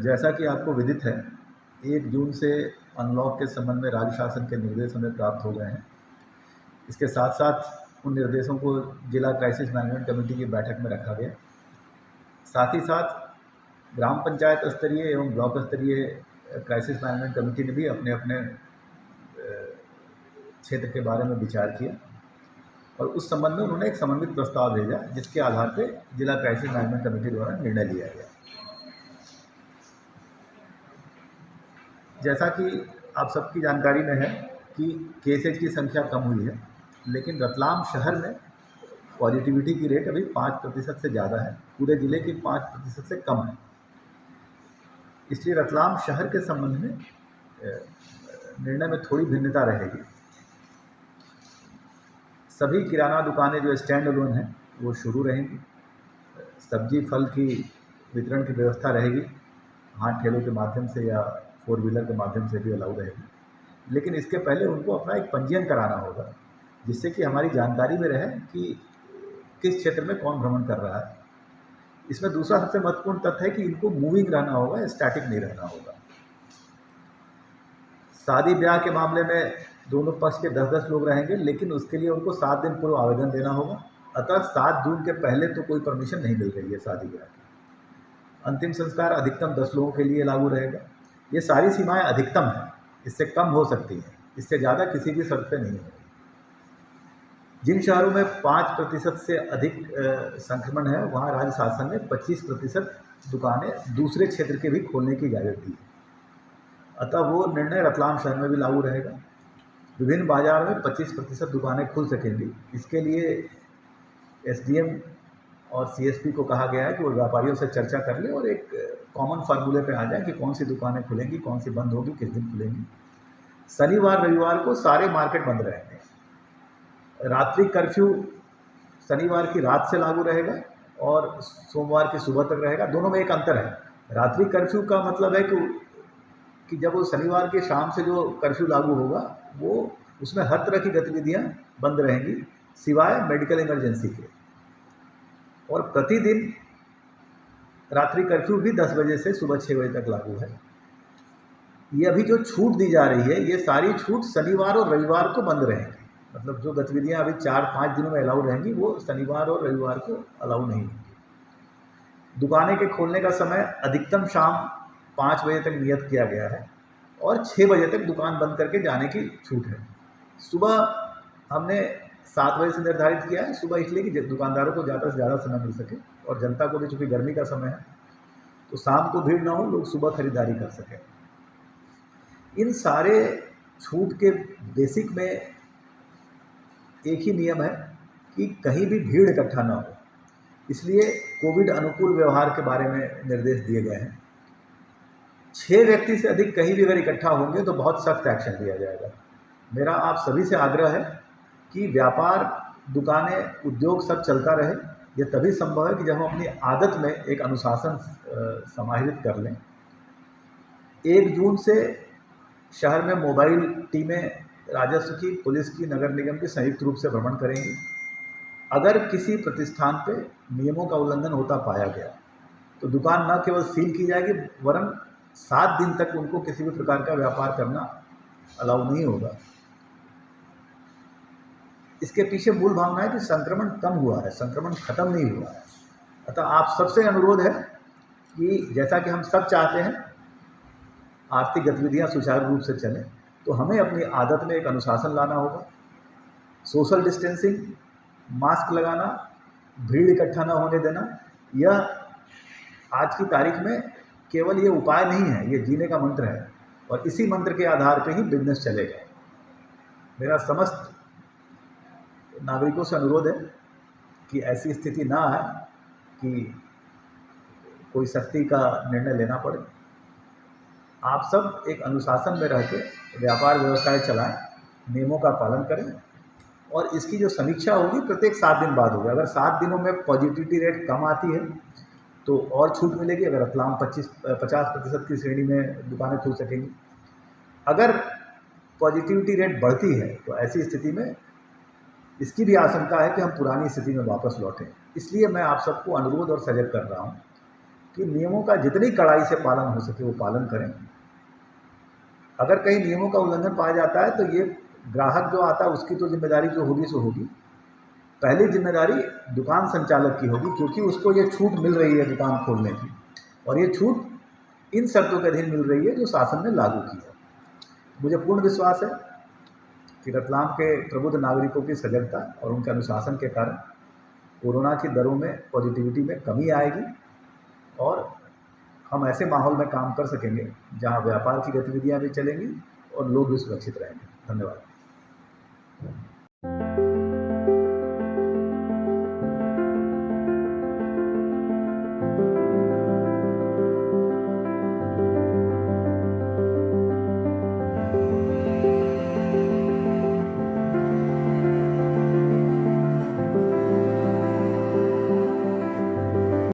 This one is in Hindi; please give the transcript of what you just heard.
जैसा कि आपको विदित है, 1 जून से अनलॉक के संबंध में राज्य शासन के निर्देश हमें प्राप्त हो गए हैं। इसके साथ-साथ उन निर्देशों को जिला क्राइसिस मैनेजमेंट कमेटी की बैठक में रखा गया। साथ ही साथ ग्राम पंचायत स्तरीय एवं ब्लॉक स्तरीय क्राइसिस मैनेजमेंट कमेटी ने भी अपने-अपने क्षेत्र के बारे में विचार किया और उस संबंध में उन्होंने एक समन्वित प्रस्ताव भेजा, जिसके आधार पे जिला क्राइसिस मैनेजमेंट कमेटी द्वारा निर्णय लिया गया। जैसा कि आप सबकी जानकारी में है कि केसेज की संख्या कम हुई है, लेकिन रतलाम शहर में पॉजिटिविटी की रेट अभी 5% से ज़्यादा है, पूरे ज़िले की 5% से कम है। इसलिए रतलाम शहर के संबंध में निर्णय में थोड़ी भिन्नता रहेगी। सभी किराना दुकानें जो स्टैंड अलोन हैं वो शुरू रहेंगी। सब्जी फल की वितरण की व्यवस्था रहेगी, हाथ ठेलों के माध्यम से या 4 व्हीलर के माध्यम से भी अलाउ रहेगी। लेकिन इसके पहले उनको अपना एक पंजीयन कराना होगा, जिससे कि हमारी जानकारी में रहे कि किस क्षेत्र में कौन भ्रमण कर रहा है। इसमें दूसरा सबसे महत्वपूर्ण तथ्य है कि इनको मूविंग रहना होगा, स्टैटिक नहीं रहना होगा। शादी ब्याह के मामले में दोनों पक्ष के 10-10 लोग रहेंगे, लेकिन उसके लिए उनको 7 दिन पूर्व आवेदन देना होगा। अतः 7 जून के पहले तो कोई परमिशन नहीं मिल रही है शादी ब्याह की। अंतिम संस्कार अधिकतम 10 लोगों के लिए लागू रहेगा। ये सारी सीमाएं अधिकतम हैं, इससे कम हो सकती हैं, इससे ज़्यादा किसी भी शर्त पे नहीं होगी। जिन शहरों में 5% से अधिक संक्रमण है, वहाँ राज्य शासन ने 25% दुकानें दूसरे क्षेत्र के भी खोलने की इजाज़त दी है। अतः वो निर्णय रतलाम शहर में भी लागू रहेगा। विभिन्न बाजार में 25% दुकानें खुल सकेंगी। इसके लिए एसडीएम और सीएसपी को कहा गया है कि वो व्यापारियों से चर्चा कर ले और एक कॉमन फार्मूले पे आ जाए कि कौन सी दुकानें खुलेंगी, कौन सी बंद होगी, किस दिन खुलेंगी। शनिवार रविवार को सारे मार्केट बंद रहेंगे। रात्रि कर्फ्यू शनिवार की रात से लागू रहेगा और सोमवार की सुबह तक रहेगा। दोनों में एक अंतर है। रात्रि कर्फ्यू का मतलब है कि जब वो शनिवार की शाम से जो कर्फ्यू लागू होगा, वो उसमें हर तरह की गतिविधियां बंद रहेंगी सिवाय मेडिकल इमरजेंसी के। और प्रतिदिन रात्रि कर्फ्यू भी 10 बजे से सुबह 6 बजे तक लागू है। ये अभी जो छूट दी जा रही है, ये सारी छूट शनिवार और रविवार को बंद रहेंगी। मतलब जो गतिविधियां अभी 4-5 दिनों में अलाउ रहेंगी, वो शनिवार और रविवार को अलाउ नहीं होंगी। दुकानें के खोलने का समय अधिकतम शाम 5 बजे तक नियत किया गया है और 6 बजे तक दुकान बंद करके जाने की छूट है। सुबह हमने 7 बजे से निर्धारित किया है, सुबह इसलिए कि दुकानदारों को ज़्यादा से ज़्यादा समय मिल सके और जनता को भी, चूँकि गर्मी का समय है, तो शाम को भीड़ ना हो, लोग सुबह खरीदारी कर सकें। इन सारे छूट के बेसिक में एक ही नियम है कि कहीं भी भीड़ इकट्ठा ना हो। इसलिए कोविड अनुकूल व्यवहार के बारे में निर्देश दिए गए हैं। 6 व्यक्ति से अधिक कहीं भी अगर इकट्ठा होंगे तो बहुत सख्त एक्शन लिया जाएगा। मेरा आप सभी से आग्रह है कि व्यापार, दुकानें, उद्योग सब चलता रहे। ये तभी संभव है कि जब हम अपनी आदत में एक अनुशासन समाहित कर लें। 1 जून से शहर में मोबाइल टीमें राजस्व की, पुलिस की, नगर निगम की संयुक्त रूप से भ्रमण करेंगी। अगर किसी प्रतिष्ठान पे नियमों का उल्लंघन होता पाया गया तो दुकान न केवल सील की जाएगी, वरन 7 दिन तक उनको किसी भी प्रकार का व्यापार करना अलाउ नहीं होगा। इसके पीछे मूल भावना है कि संक्रमण कम हुआ है, संक्रमण खत्म नहीं हुआ है। अतः आप सबसे अनुरोध है कि जैसा कि हम सब चाहते हैं आर्थिक गतिविधियां सुचारू रूप से चलें, तो हमें अपनी आदत में एक अनुशासन लाना होगा। सोशल डिस्टेंसिंग, मास्क लगाना, भीड़ इकट्ठा न होने देना, यह आज की तारीख में केवल ये उपाय नहीं है, ये जीने का मंत्र है और इसी मंत्र के आधार पे ही बिजनेस चलेगा। मेरा समस्त नागरिकों से अनुरोध है कि ऐसी स्थिति ना आए कि कोई सख्ती का निर्णय लेना पड़े। आप सब एक अनुशासन में रह के व्यापार व्यवसाय चलाएं, नियमों का पालन करें और इसकी जो समीक्षा होगी प्रत्येक 7 दिन बाद होगी। अगर 7 दिनों में पॉजिटिविटी रेट कम आती है तो और छूट मिलेगी। अगर रतलाम 50% की श्रेणी में दुकानें खुल सकेंगी। अगर पॉजिटिविटी रेट बढ़ती है तो ऐसी स्थिति में इसकी भी आशंका है कि हम पुरानी स्थिति में वापस लौटें। इसलिए मैं आप सबको अनुरोध और सजग कर रहा हूँ कि नियमों का जितनी कड़ाई से पालन हो सके वो पालन करें। अगर कहीं नियमों का उल्लंघन पाया जाता है तो ये ग्राहक जो आता है उसकी तो जिम्मेदारी जो होगी सो होगी। पहली जिम्मेदारी दुकान संचालक की होगी, क्योंकि उसको ये छूट मिल रही है दुकान खोलने की, और ये छूट इन शर्तों के अधीन मिल रही है जो शासन ने लागू की है। मुझे पूर्ण विश्वास है कि रतलाम के प्रबुद्ध नागरिकों की सजगता और उनके अनुशासन के कारण कोरोना की दरों में, पॉजिटिविटी में कमी आएगी और हम ऐसे माहौल में काम कर सकेंगे जहां व्यापार की गतिविधियां भी चलेंगी और लोग भी सुरक्षित रहेंगे। धन्यवाद।